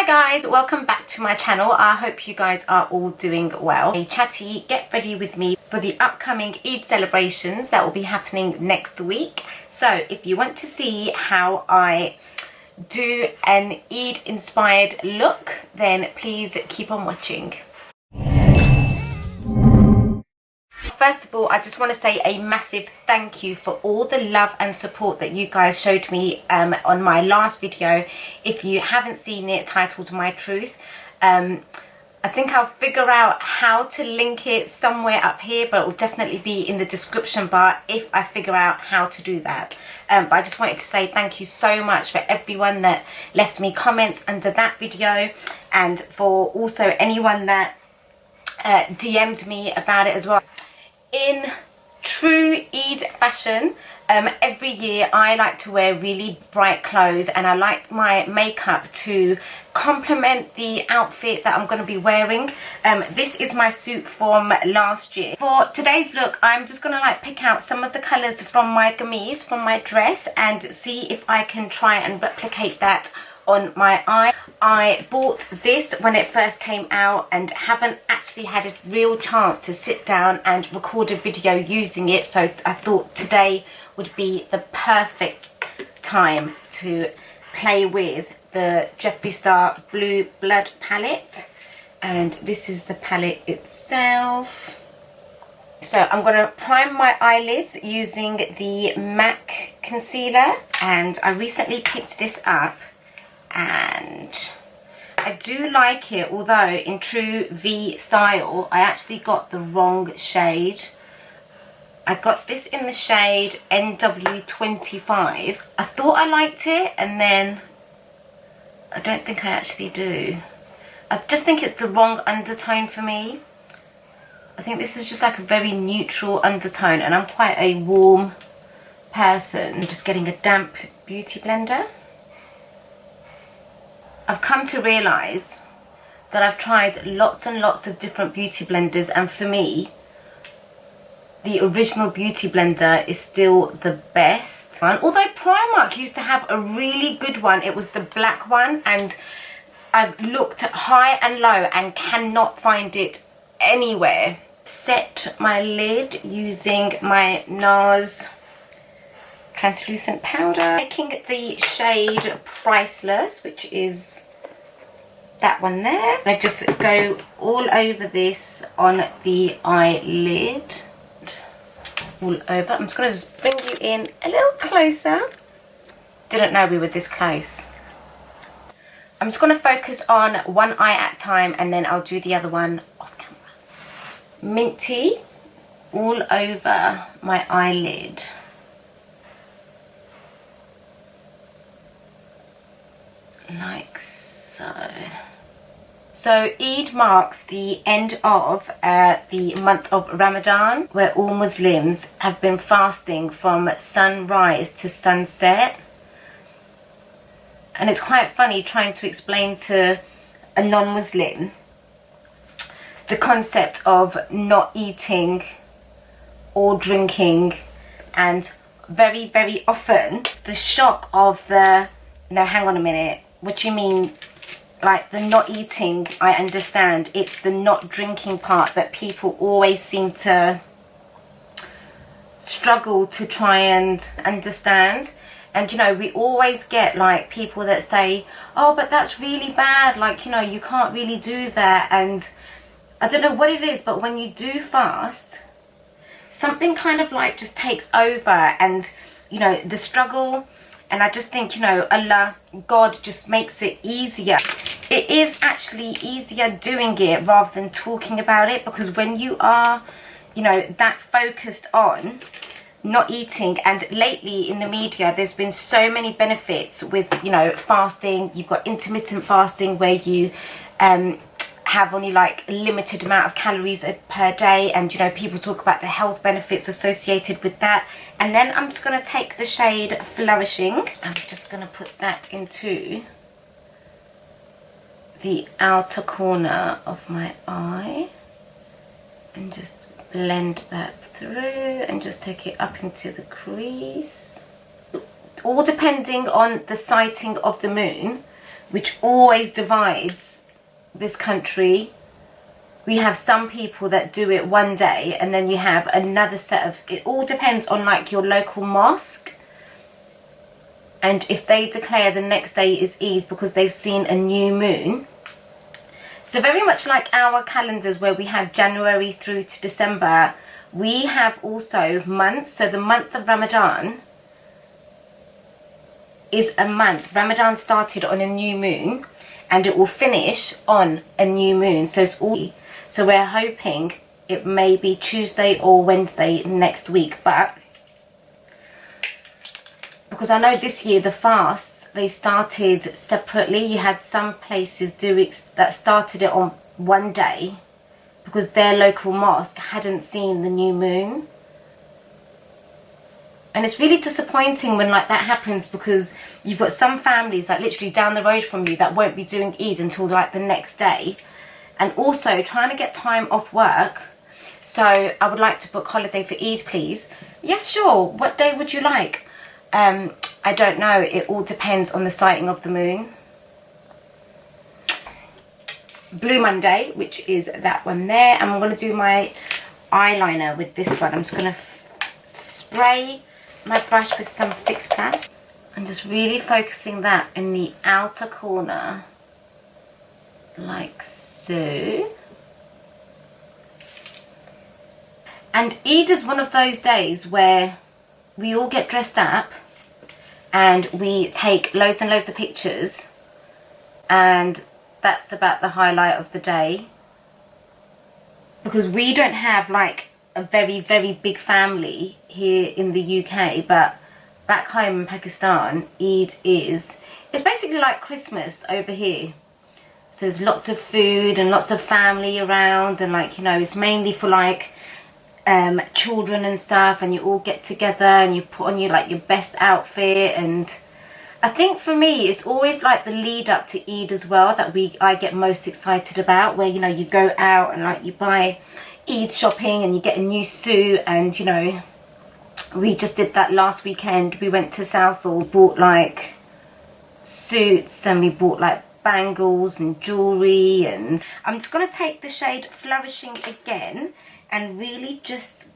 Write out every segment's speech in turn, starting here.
Hi guys, welcome back to my channel. I hope you guys are all doing well. Hey chatty, get ready with me for the upcoming Eid celebrations that will be happening next week. So if you want to see how I do an Eid inspired look, then please keep on watching. First of all, I just want to say a massive thank you for all the love and support that you guys showed me on my last video. If you haven't seen it, titled My Truth, I think I'll figure out how to link it somewhere up here, but it will definitely be in the description bar if I figure out how to do that. But I just wanted to say thank you so much for everyone that left me comments under that video, and for also anyone that DM'd me about it as well. In true Eid fashion, every year I like to wear really bright clothes, and I like my makeup to complement the outfit that I'm going to be wearing. This is my suit from last year. For today's look, I'm just going to pick out some of the colours from my gamise, from my dress, and see if I can try and replicate that on my eye. I bought this when it first came out and haven't actually had a real chance to sit down and record a video using it, so I thought today would be the perfect time to play with the Jeffree Star Blue Blood palette. And this is the palette itself. So I'm going to prime my eyelids using the MAC concealer, and I recently picked this up and I do like it, although in true V style I actually got the wrong shade. I got this in the shade NW25. I thought I liked it, and then I don't think I actually do. I just think it's the wrong undertone for me. I think this is just like a very neutral undertone, and I'm quite a warm person. Just getting a damp beauty blender. I've come to realise that I've tried lots and lots of different beauty blenders, and for me the original beauty blender is still the best one. Although Primark used to have a really good one, it was the black one, and I've looked high and low and cannot find it anywhere. Set my lid using my NARS translucent powder, taking the shade Priceless, which is that one there. I just go all over this on the eyelid, all over. I'm just going to bring you in a little closer. Didn't know we were this close. I'm just going to focus on one eye at a time, and then I'll do the other one off camera. Minty all over my eyelid. Like so. So Eid marks the end of the month of Ramadan, where all Muslims have been fasting from sunrise to sunset. And it's quite funny trying to explain to a non-Muslim the concept of not eating or drinking, and very, very often it's the shock of the, no, hang on a minute, what do you mean? Like the not eating, I understand. It's the not drinking part that people always seem to struggle to try and understand. And you know, we always get like people that say, oh, but that's really bad, like, you know, you can't really do that. And I don't know what it is, but when you do fast, something kind of like just takes over, and you know, the struggle. And I just think, you know, Allah, God just makes it easier. It is actually easier doing it rather than talking about it, because when you are, you know, that focused on not eating, and lately in the media there's been so many benefits with, you know, fasting. You've got intermittent fasting where you have only like a limited amount of calories per day, and you know, people talk about the health benefits associated with that. And then I'm just going to take the shade Flourishing. I'm just going to put that into the outer corner of my eye and just blend that through, and just take it up into the crease. All depending on the sighting of the moon, which always divides this country. We have some people that do it one day, and then you have another set of, it all depends on like your local mosque, and if they declare the next day is Eid because they've seen a new moon. So very much like our calendars where we have January through to December, we have also months. So the month of Ramadan is a month. Ramadan started on a new moon and it will finish on a new moon. So it's all, so we're hoping it may be Tuesday or Wednesday next week. But because I know this year the fasts, they started separately. You had some places that started it on one day because their local mosque hadn't seen the new moon. And it's really disappointing when like that happens, because you've got some families like literally down the road from you that won't be doing Eid until like the next day. And also trying to get time off work. So I would like to book holiday for Eid, please. Yes, sure. What day would you like? I don't know. It all depends on the sighting of the moon. Blue Monday, which is that one there. And I'm going to do my eyeliner with this one. I'm just going to spray my brush with some Fix Plus. I'm just really focusing that in the outer corner, like so. And Eid is one of those days where we all get dressed up and we take loads and loads of pictures, and that's about the highlight of the day. Because we don't have like a very, very big family here in the UK, but back home in Pakistan, Eid it's basically like Christmas over here. So there's lots of food and lots of family around, and like, you know, it's mainly for like children and stuff, and you all get together and you put on your like your best outfit. And I think for me it's always like the lead up to Eid as well that I get most excited about, where, you know, you go out and like you buy Eid shopping and you get a new suit. And you know, we just did that last weekend. We went to Southall, bought like suits, and we bought like bangles and jewelry. And I'm just going to take the shade Flourishing again and really just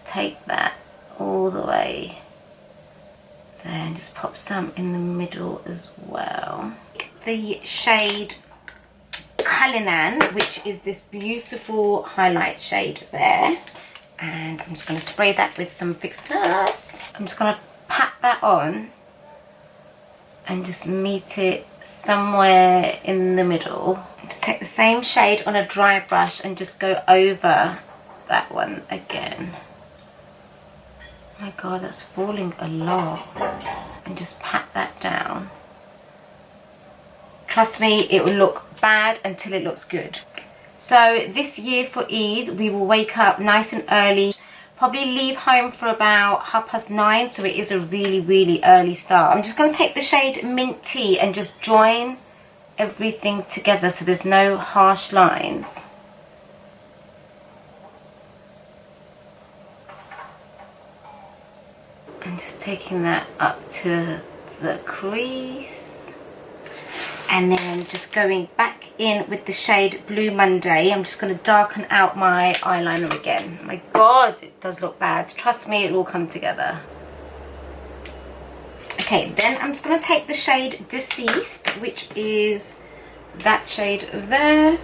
take that all the way there, and just pop some in the middle as well. The shade Cullinan, which is this beautiful highlight shade there, and I'm just going to spray that with some Fix Plus. I'm just going to pat that on and just meet it somewhere in the middle. Just take the same shade on a dry brush and just go over that one again. Oh my god, that's falling a lot. And just pat that down. Trust me, it will look bad until it looks good. So this year for Eid, we will wake up nice and early. Probably leave home for about 9:30, so it is a really, really early start. I'm just going to take the shade Mint Tea and just join everything together so there's no harsh lines. I'm just taking that up to the crease, and then just going back in with the shade Blue Monday. I'm just going to darken out my eyeliner again. My god, it does look bad. Trust me, it will come together. Okay, then I'm just going to take the shade Deceased, which is that shade there,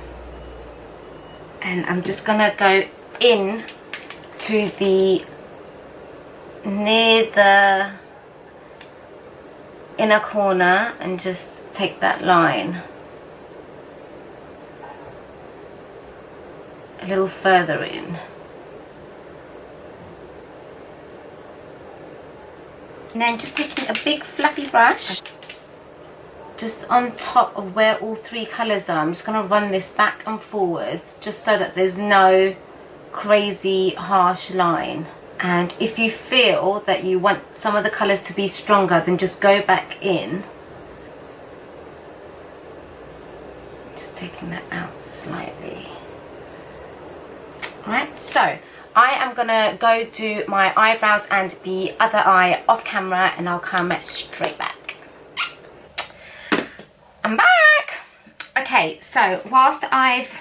and I'm just going to go in to the near the inner corner and just take that line a little further in. And then just taking a big fluffy brush just on top of where all three colours are. I'm just going to run this back and forwards just so that there's no crazy harsh line. And if you feel that you want some of the colours to be stronger, then just go back in. Just taking that out slightly. Alright, so I am going to go do my eyebrows and the other eye off camera, and I'll come straight back. I'm back. Okay, so whilst I've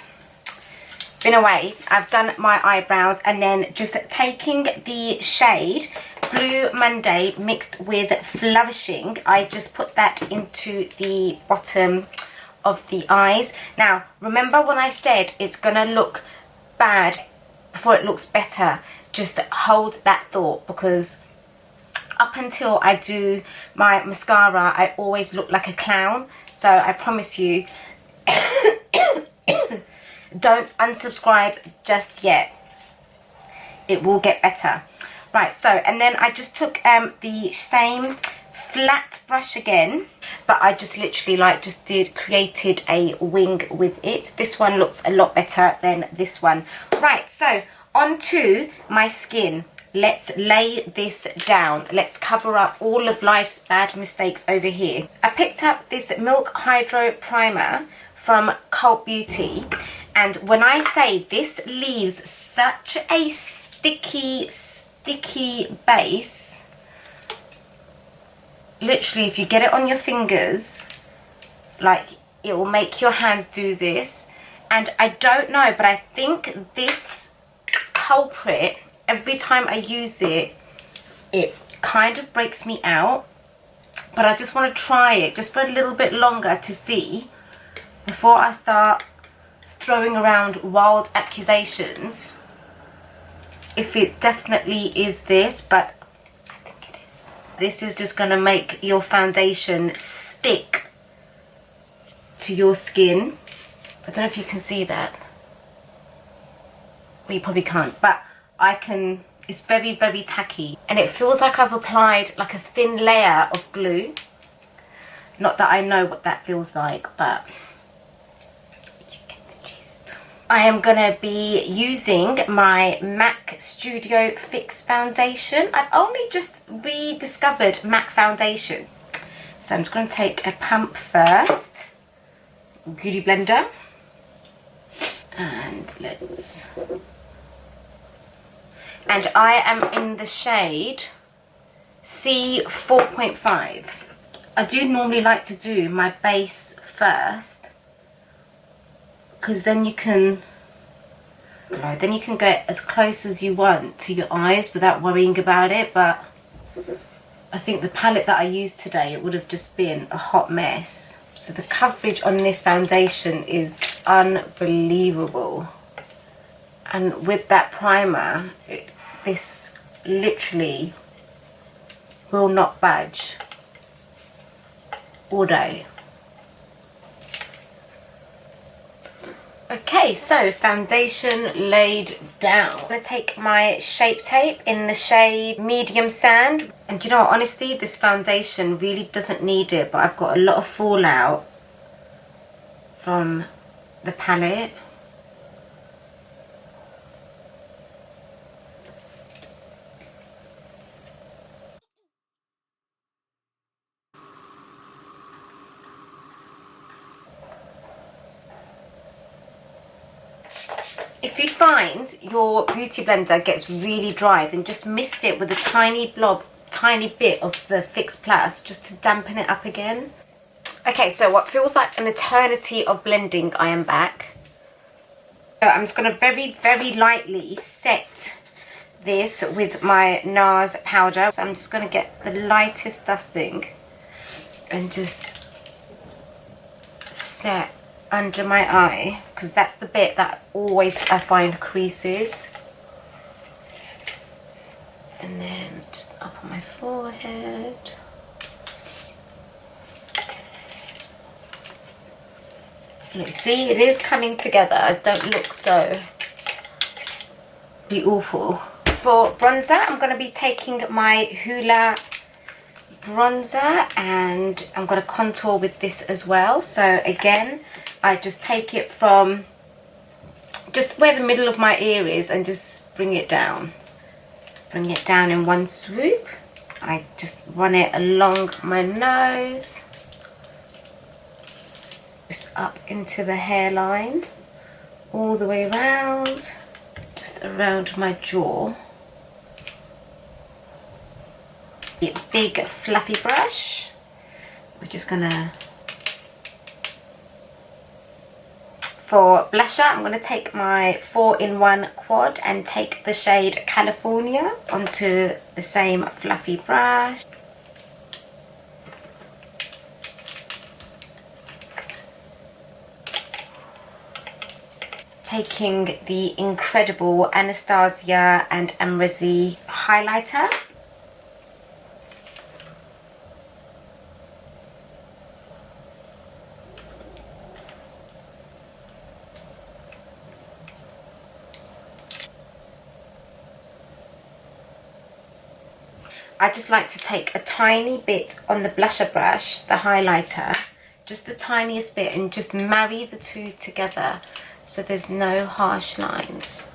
been away, I've done my eyebrows, and then just taking the shade Blue Monday mixed with Flourishing, I just put that into the bottom of the eyes. Now remember when I said it's gonna look bad before it looks better? Just hold that thought, because up until I do my mascara, I always look like a clown. So I promise you, don't unsubscribe just yet. It will get better. Right, so, and then I just took the same flat brush again, but I just literally created a wing with it. This one looks a lot better than this one. Right, so onto my skin. Let's lay this down. Let's cover up all of life's bad mistakes over here. I picked up this Milk Hydro Primer from Cult Beauty, and when I say this leaves such a sticky base, literally if you get it on your fingers, like, it will make your hands do this. And I don't know, but I think this culprit, every time I use it, it kind of breaks me out. But I just want to try it just for a little bit longer to see, before I start throwing around wild accusations, if it definitely is this. But I think it is. This is just going to make your foundation stick to your skin. I don't know if you can see that. Well, you probably can't, but I can. It's very, very tacky, and it feels like I've applied like a thin layer of glue. Not that I know what that feels like, but you get the gist. I am gonna be using my MAC Studio Fix foundation. I've only just rediscovered MAC foundation, so I'm just gonna take a pump first, beauty blender, and let's. And I am in the shade C4.5. I do normally like to do my base first, because then you can get as close as you want to your eyes without worrying about it. But I think the palette that I used today, it would have just been a hot mess. So the coverage on this foundation is unbelievable. And with that primer, this literally will not budge all day. Okay, so foundation laid down. I'm going to take my Shape Tape in the shade Medium Sand. And you know what, honestly, this foundation really doesn't need it, but I've got a lot of fallout from the palette. If you find your beauty blender gets really dry, then just mist it with a tiny bit of the Fix Plus, just to dampen it up again. Okay, so what feels like an eternity of blending, I am back. So I'm just going to very, very lightly set this with my NARS powder. So I'm just going to get the lightest dusting and just set under my eye, because that's the bit that always I find creases. And then just up on my forehead. Look, see, it is coming together. I don't look so awful. For bronzer, I'm going to be taking my Hoola bronzer, and I'm going to contour with this as well. So again, I just take it from just where the middle of my ear is and just bring it down. Bring it down in one swoop. I just run it along my nose, just up into the hairline, all the way around, just around my jaw. A big fluffy brush. We're just gonna For blusher, I'm going to take my 4-in-1 quad and take the shade California onto the same fluffy brush. Taking the incredible Anastasia and Amrezy highlighter. I just like to take a tiny bit on the blusher brush, the highlighter, just the tiniest bit, and just marry the two together so there's no harsh lines.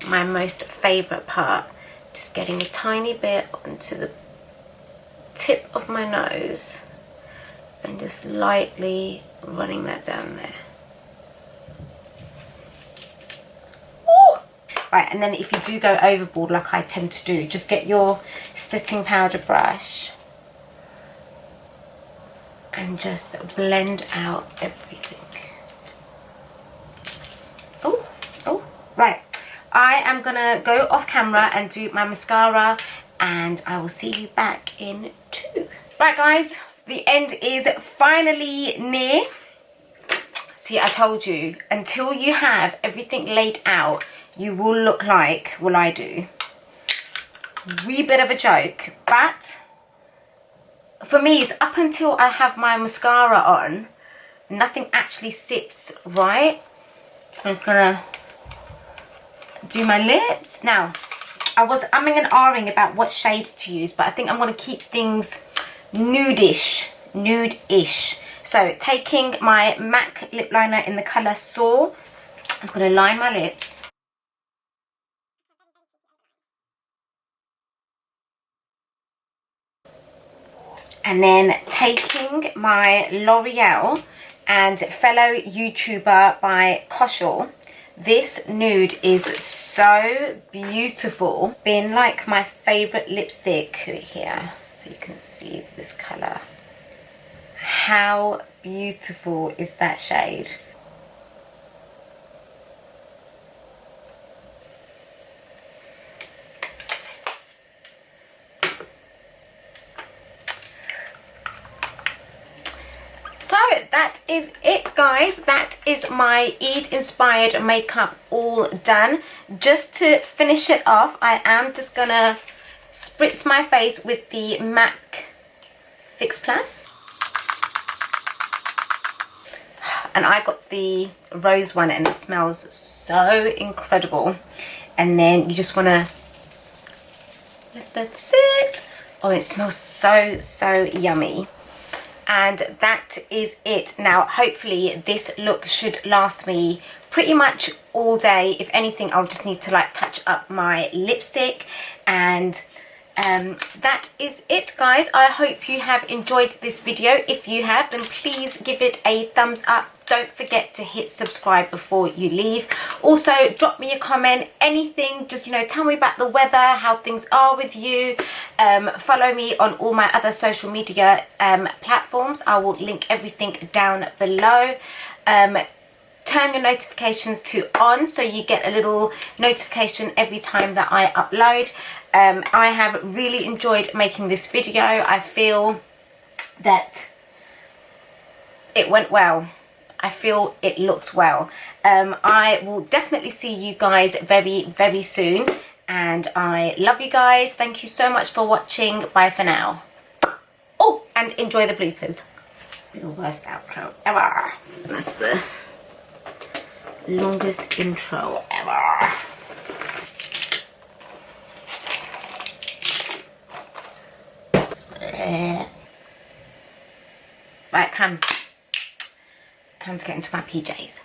My most favourite part, just getting a tiny bit onto the tip of my nose and just lightly running that down there. Right, and then if you do go overboard like I tend to do, just get your setting powder brush and just blend out everything. Oh, right. I am gonna go off camera and do my mascara, and I will see you back in 2. Right guys, the end is finally near. See, I told you, until you have everything laid out, you will look like, well, I do, wee bit of a joke. But for me, it's up until I have my mascara on, nothing actually sits right. I'm just gonna do my lips. Now, I was umming and ahhing about what shade to use, but I think I'm gonna keep things nude-ish. So taking my MAC lip liner in the colour Soar, I'm just gonna line my lips. And then taking my L'Oreal and fellow YouTuber by xoxo, this nude is so beautiful. Been like my favourite lipstick here, so you can see this colour. How beautiful is that shade? So that is it guys, that is my Eid inspired makeup all done. Just to finish it off, I am just gonna spritz my face with the MAC Fix Plus. And I got the rose one and it smells so incredible. And then you just wanna let that sit. Oh, it smells so yummy. And that is it. Now hopefully this look should last me pretty much all day. If anything, I'll just need to like touch up my lipstick. And that is it guys. I hope you have enjoyed this video. If you have, then please give it a thumbs up. Don't forget to hit subscribe before you leave. Also drop me a comment, anything, just, you know, tell me about the weather, how things are with you. Follow me on all my other social media platforms. I will link everything down below. Turn your notifications to on so you get a little notification every time that I upload. I have really enjoyed making this video. I feel that it went well. I feel it looks well. I will definitely see you guys very soon, and I love you guys. Thank you so much for watching. Bye for now. Oh, and enjoy the bloopers. The worst outro ever. That's the longest intro ever. Right, come. Time to get into my PJs.